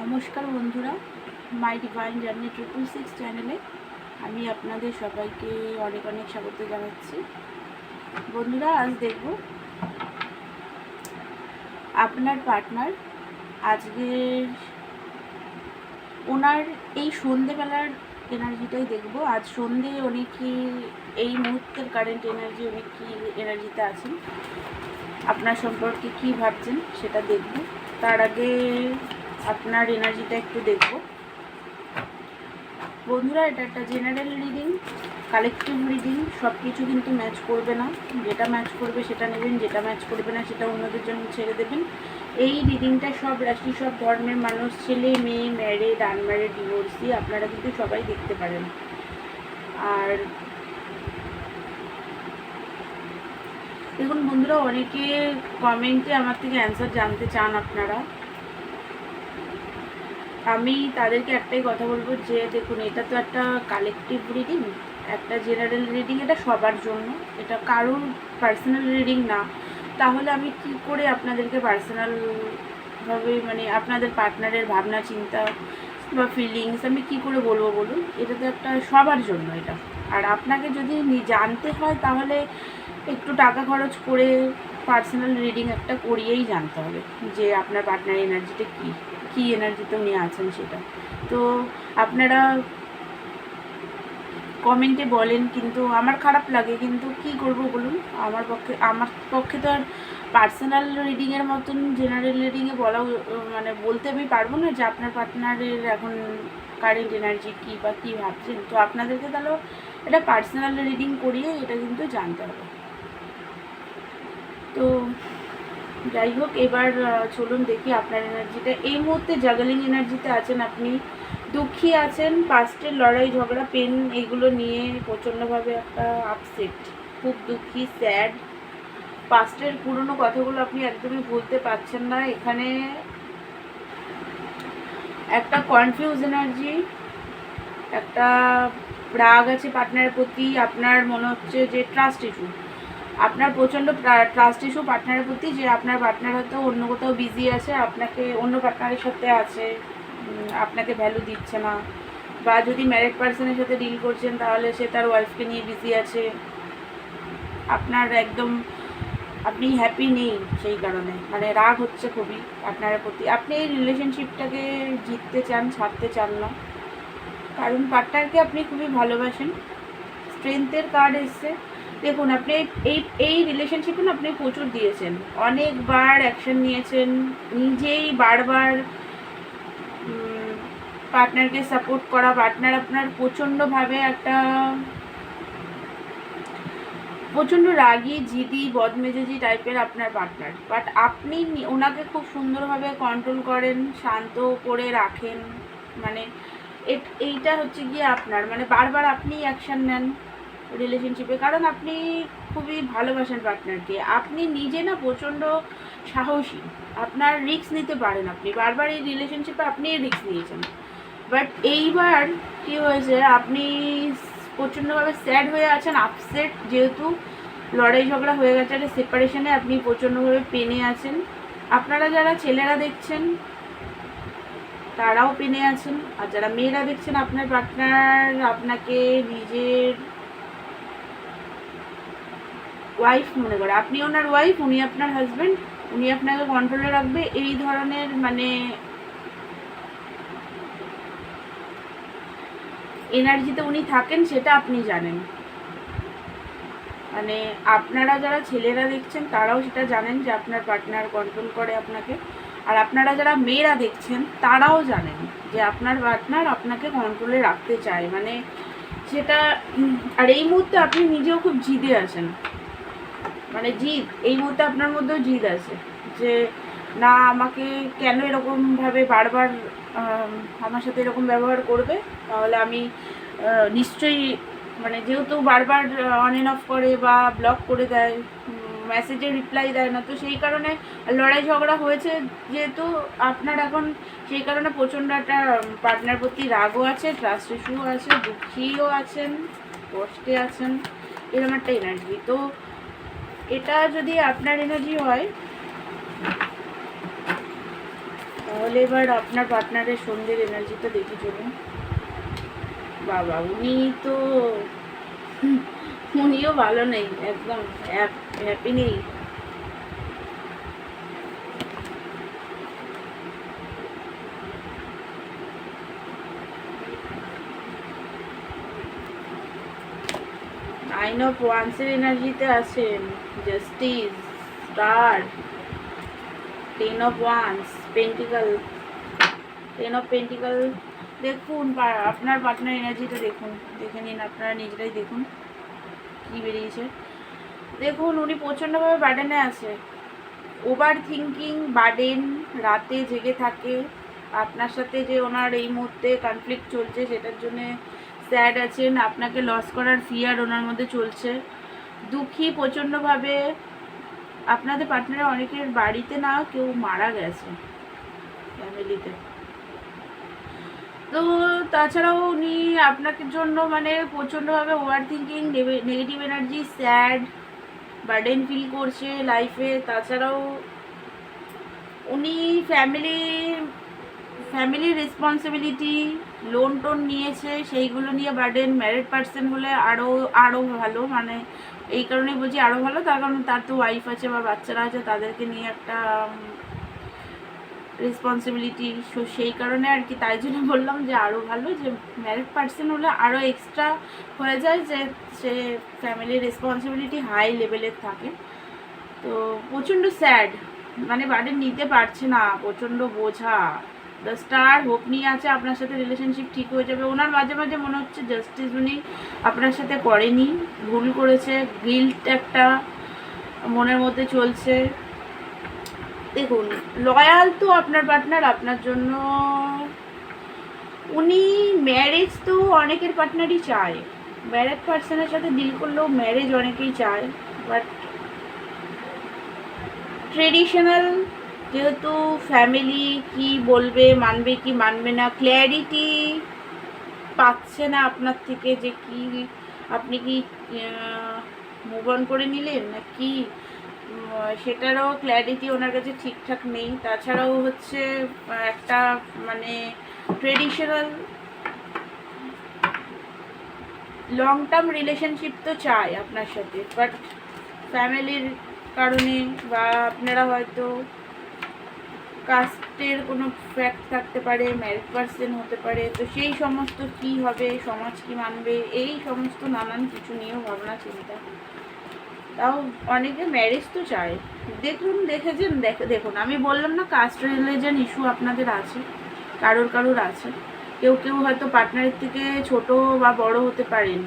নমস্কার বন্ধুরা, মাই divine journey 666 চ্যানেলে আমি আপনাদের সবাইকে অনেক অনেক স্বাগত জানাচ্ছি। বন্ধুরা, আজ দেখব আপনার পার্টনার আজকে ওনার এই সন্ধেবেলার এনার্জিটাই দেখব। আজ সন্ধে উনি কি এই মুহূর্তের কারেন্ট এনার্জি, উনি কি এনার্জিতে আছেন, আপনার সম্পর্কে কি ভাবছেন সেটা দেখব। তার আগে আপনার এনার্জিটা একটু দেখব। বন্ধুরা, এটা একটা জেনারেল রিডিং, কালেকটিভ রিডিং। সব কিছু কিন্তু ম্যাচ করবে না। যেটা ম্যাচ করবে সেটা নেবেন, যেটা ম্যাচ করবে না সেটা অন্যদের জন্য ছেড়ে দেবেন। এই রিডিংটা সব রাশি, সব ধর্মের মানুষ, ছেলে মেয়ে, ম্যারিড, আনম্যারিড, ডিভোর্সি, আপনারা কিন্তু সবাই দেখতে পারেন। আর দেখুন বন্ধুরা, অনেকে কমেন্টে আমার থেকে অ্যান্সার জানতে চান আপনারা। আমি তাদেরকে একটাই কথা বলবো যে দেখুন, এটা তো একটা কালেকটিভ রিডিং, একটা জেনারেল রিডিং, এটা সবার জন্য, এটা কারোর পার্সোনাল রিডিং না। তাহলে আমি কি করে আপনাদেরকে পার্সোনালভাবে মানে আপনাদের পার্টনারের ভাবনা চিন্তা বা ফিলিংস আমি কি করে বলবো বলুন? এটা তো একটা সবার জন্য এটা। আর আপনাকে যদি জানতে হয় তাহলে একটু টাকা খরচ করে পার্সোনাল রিডিং একটা করিয়েই জানতে হবে যে আপনার পার্টনার এনার্জিটা কী এনার্জিতে উনি আছেন সেটা। তো আপনারা কমেন্টে বলেন, কিন্তু আমার খারাপ লাগে, কিন্তু কি করব বলুন? আমার পক্ষে তো আর পার্সোনাল রিডিংয়ের মতন জেনারেল রিডিংয়ে মানে বলতে আমি পারবো না যে আপনার পার্টনারের এখন কারেন্ট এনার্জি কী বা কী ভাবছেন। তো আপনাদেরকে তাহলে এটা পার্সোনাল রিডিং করিয়ে এটা কিন্তু জানতে হবে। তো যাই হোক, এবার চলুন দেখি আপনার এনার্জিটা। এই মুহূর্তে জাগলিং এনার্জিতে আছেন আপনি, দুঃখী আছেন, পাস্টের লড়াই ঝগড়া পেন এগুলো নিয়ে প্রচণ্ডভাবে একটা আপসেট, খুব দুঃখী, স্যাড। পাস্টের পুরনো কথাগুলো আপনি একদমই ভুলতে পারছেন না। এখানে একটা কনফিউজ এনার্জি, একটা রাগ আছে পার্টনারের প্রতি। আপনার মনে হচ্ছে যে ট্রাস্ট ইস্যু, আপনার প্রচণ্ড ট্রাস্ট ইস্যু পার্টনারের প্রতি, যে আপনার পার্টনার হয়তো অন্য কোথাও বিজি আছে, আপনাকে অন্য পার্টনারের সাথে আছে, আপনাকে ভ্যালু দিচ্ছে না। বা যদি ম্যারিড পার্সনের সাথে ডিল করছেন তাহলে সে তার ওয়াইফকে নিয়ে বিজি আছে, আপনার একদম আপনি হ্যাপি নেই, সেই কারণে মানে রাগ হচ্ছে খুবই পার্টনারের প্রতি। আপনি এই রিলেশনশিপটাকে জিততে চান, ছাড়তে চান না, কারণ পার্টনারকে আপনি খুবই ভালোবাসেন। স্ট্রেংথের কার্ড এসছে। দেখুন, আপনি এই রিলেশনশিপে না আপনি প্রচুর দিয়েছেন, অনেকবার অ্যাকশন নিয়েছেন, নিজেই বারবার পার্টনারকে সাপোর্ট করা। পার্টনার আপনার প্রচণ্ডভাবে একটা প্রচণ্ড রাগী, জিদি, বদমেজাজি টাইপের আপনার পার্টনার, বাট আপনি ওনাকে খুব সুন্দরভাবে কন্ট্রোল করেন, শান্ত করে রাখেন। মানে এইটা হচ্ছে গিয়ে আপনার মানে বারবার আপনি অ্যাকশান নেন রিলেশনশিপে, কারণ আপনি খুবই ভালোবাসেন পার্টনারকে। আপনি নিজে না প্রচণ্ড সাহসী, আপনার রিস্ক নিতে পারেন। আপনি বারবার এই রিলেশনশিপে আপনি রিস্ক নিয়েছেন, বাট এইবার কি হয়েছে, আপনি প্রচণ্ডভাবে স্যাড হয়ে আছেন, আপসেট, যেহেতু লড়াই ঝগড়া হয়ে গেছে, একটা সেপারেশনে আপনি প্রচণ্ডভাবে পেনে আছেন। আপনারা যারা ছেলেরা দেখছেন তারাও পেনে আছেন, আর যারা মেয়েরা দেখছেন আপনার পার্টনার আপনাকে নিজের ওয়াইফ মনে করে। আপনি ওনার ওয়াইফ, উনি আপনার হাজব্যান্ড, উনি আপনাকে কন্ট্রোলে রাখবে, এই ধরনের মানে এনার্জিতে উনি থাকেন, সেটা আপনি জানেন। মানে আপনারা যারা ছেলেরা দেখছেন তারাও সেটা জানেন যে আপনার পার্টনার কন্ট্রোল করে আপনাকে, আর আপনারা যারা মেয়েরা দেখছেন তারাও জানেন যে আপনার পার্টনার আপনাকে কন্ট্রোলে রাখতে চায়। মানে সেটা, আর এই মুহূর্তে আপনি নিজেও খুব জিদে আছেন, মানে জিদ, এই মুহূর্তে আপনার মধ্যেও জিদ আছে যে না, আমাকে কেন এরকমভাবে বারবার আমার সাথে এরকম ব্যবহার করবে, তাহলে আমি নিশ্চয়ই মানে যেহেতু বারবার অন অ্যান্ড অফ করে বা ব্লক করে দেয়, মেসেজে রিপ্লাই দেয় না, তো সেই কারণে লড়াই ঝগড়া হয়েছে যেহেতু আপনার এখন, সেই কারণে প্রচণ্ড একটা পার্টনার প্রতি রাগও আছে, ট্রাস্ট ইস্যুও আছে, দুঃখীও আছেন, কষ্টে আছেন, এরকম একটা এনার্জি। তো এটা যদি আপনার এনার্জি হয় তাহলে এবার আপনার পার্টনারের সন্ধ্যের এনার্জিটা দেখে চলুন। বাবা, উনিও ভালো নেই, একদম হ্যাপি নেই। নাইন অফ ওয়ান্সের এনার্জিতে আছেন, justice, star, ten of wands, পেন্টিকাল, ten of pentacle. দেখুন আপনার পার্টনার এনার্জিটা দেখুন, দেখে নিন, আপনারা নিজেরাই দেখুন কী বেরিয়েছে। দেখুন উনি প্রচণ্ডভাবে বার্ডেনে আছে, ওভার থিঙ্কিং, বার্ডেন, রাতে জেগে থাকে। আপনার সাথে যে ওনার এই মুহূর্তে কনফ্লিক্ট চলছে সেটার জন্যে স্যাড আছেন, আপনাকে লস করার ফিয়ার ওনার মধ্যে চলছে, দুঃখী প্রচণ্ডভাবে। আপনাদের পার্টনারের অনেকের বাড়িতে না কেউ মারা গেছে ফ্যামিলিতে। তো তাছাড়াও উনি আপনাকে জন্য মানে প্রচণ্ডভাবে over thinking, negative energy, sad, burden feel করছে লাইফে। তাছাড়াও উনি ফ্যামিলির রেসপন্সিবিলিটি, লোন টোন নিয়েছে, সেইগুলো নিয়ে বার্ডেন। ম্যারিড পার্সন হলে আরও ভালো, মানে এই কারণেই বলছি আরও ভালো, তার কারণ তার তো ওয়াইফ আছে বা বাচ্চারা আছে, তাদেরকে নিয়ে একটা রেসপন্সিবিলিটি, সেই কারণে আর কি, তাই জন্য বললাম যে আরও ভালো। যে ম্যারিড পার্সন হলে আরও এক্সট্রা হয়ে যায়, যে সে ফ্যামিলির রেসপন্সিবিলিটি হাই লেভেলের থাকে। তো প্রচণ্ড স্যাড, মানে বার্ডেন নিতে পারছে না, প্রচণ্ড বোঝা। দ্য স্টার, হোপ নিয়ে আছে আপনার সাথে রিলেশনশিপ ঠিক হয়ে যাবে। ওনার মাঝে মাঝে মনে হচ্ছে জাস্টিস উনি আপনার সাথে করেনি, ভুল করেছে, গিল্ট একটা মনের মধ্যে চলছে। দেখুন লয়াল তো আপনার পার্টনার আপনার জন্য, উনি ম্যারেজ তো অনেকের পার্টনারই চায়, ম্যারেড পার্সনের সাথে ডিল করলেও ম্যারেজ অনেকেই চায়, বাট ট্রেডিশনাল, যেহেতু ফ্যামিলি কি বলবে, মানবে কি মানবে না, ক্ল্যারিটি পাচ্ছে না আপনার থেকে, যে কি আপনি কি মুভ অন করে নিলেন না কি, সেটারও ক্ল্যারিটি ওনার কাছে ঠিকঠাক নেই। তাছাড়াও হচ্ছে একটা মানে ট্রেডিশনাল লং টার্ম রিলেশনশিপ তো চাই আপনার সাথে, বাট ফ্যামিলির কারণে বা আপনারা হয়তো কাস্টের কোনো ফ্যাক্ট থাকতে পারে, ম্যারিড পার্সন হতে পারে, তো সেই সমস্ত কি হবে, সমাজ কি মানবে, এই সমস্ত নানান কিছু নিয়েও ভাবনা চিন্তা। তাও অনেকে ম্যারেজ তো চায়। দেখুন আমি বললাম না কাস্ট রিলিজন ইস্যু আপনাদের আছে, কারোর আছে, কেউ হয়তো পার্টনারের থেকে ছোট বা বড় হতে পারেন,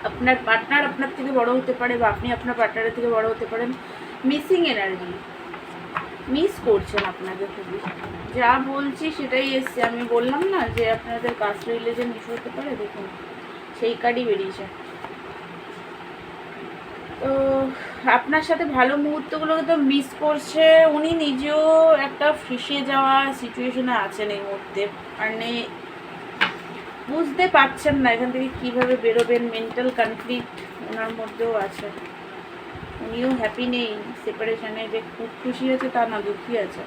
আপনার পার্টনার আপনার থেকে বড় হতে পারে বা আপনি আপনার পার্টনারের থেকে বড় হতে পারেন। মিসিং এনার্জি, মিস করছেন আপনাকে খুবই, যা বলছি সেটাই এসছে। আমি বললাম না যে আপনাদের কাস্ট রিলিজন ইস্যু হতে পারে, দেখুন সেই কার্ডই বেরিয়েছে। তো আপনার সাথে ভালো মুহূর্তগুলোকে তো মিস করছে, উনি নিজেও একটা ফিসে যাওয়া সিচুয়েশনে আছেন এই মুহূর্তে, মানে বুঝতে পারছেন না এখান থেকে কীভাবে বেরোবেন, মেন্টাল কনফ্লিক্ট ওনার মধ্যেও আছে, উনিও হ্যাপি নেই সেপারেশনে, যে খুব খুশি আছে তা না, দুঃখী আছে।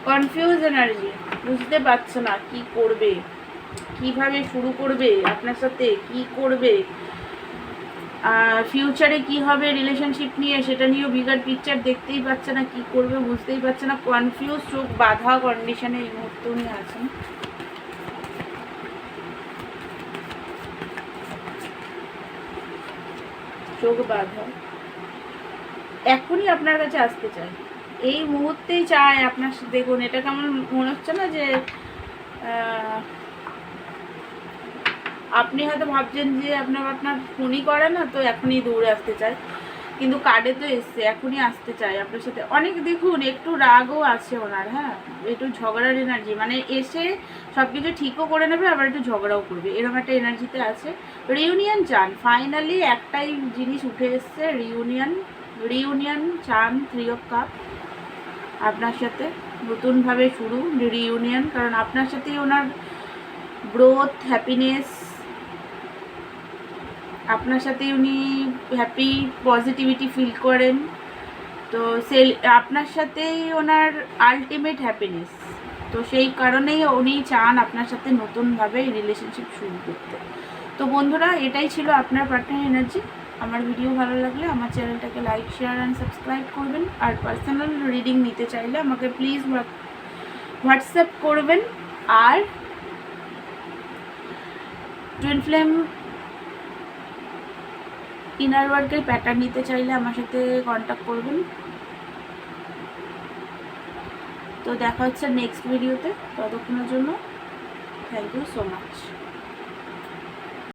কনফিউজ এনার্জি, বুঝতে পারছে না কি করবে, কিভাবে শুরু করবে আপনার সাথে, কি করবে, ফিউচারে কি হবে রিলেশনশিপ নিয়ে, সেটা নিয়েও বিগার পিকচার দেখতেই পাচ্ছে না, কি করবে বুঝতেই পারছে না, কনফিউজ, চোখ বাঁধা কন্ডিশনে এই মুহূর্তে উনি আছেন। চোখ বাঁধা, এখনই আপনার কাছে আসতে চায়, এই মুহূর্তেই চায় আপনার। দেখুন এটা কেমন মনে হচ্ছে না, যে আপনি হয়তো ভাবছেন যে আপনার ফোনই করে না, তো এখনই দৌড়ে আসতে চায়, কিন্তু কার্ডে তো এসছে, এখনই আসতে চায় আপনার সাথে। অনেক দেখুন একটু রাগও আছে ওনার, হ্যাঁ একটু ঝগড়ার এনার্জি, মানে এসে সব কিছু ঠিকও করে নেবে, আবার একটু ঝগড়াও করবে, এরকম একটা এনার্জিতে আছে। রিউনিয়ন চান, ফাইনালি একটাই জিনিস উঠে এসছে, রিউনিয়ন চান, 3 অফ কাপ, আপনার সাথে নতুনভাবে শুরু, রিউনিয়ন, কারণ আপনার সাথেই ওনার গ্রোথ, হ্যাপিনেস, আপনার সাথে উনি হ্যাপি, পজিটিভিটি ফিল করেন, তো আপনার সাথেই ওনার আলটিমেট হ্যাপিনেস। তো সেই কারণেই উনি চান আপনার সাথে নতুনভাবে রিলেশনশিপ শুরু করতে। তো বন্ধুরা, এটাই ছিল আপনার পার্টনার এনার্জি। আমার ভিডিও ভালো লাগলে আমার চ্যানেলটাকে লাইক, শেয়ার অ্যান্ড সাবস্ক্রাইব করবেন। আর পার্সোনাল রিডিং নিতে চাইলে আমাকে প্লিজ হোয়াটসঅ্যাপ করবেন। আর টুইন ফ্লেম ইনার ওয়ার্কের প্যাটার্ন নিতে চাইলে আমার সাথে কন্ট্যাক্ট করবেন। তো দেখা হচ্ছে নেক্সট ভিডিওতে। ততক্ষণের জন্য থ্যাংক ইউ সো মাচ।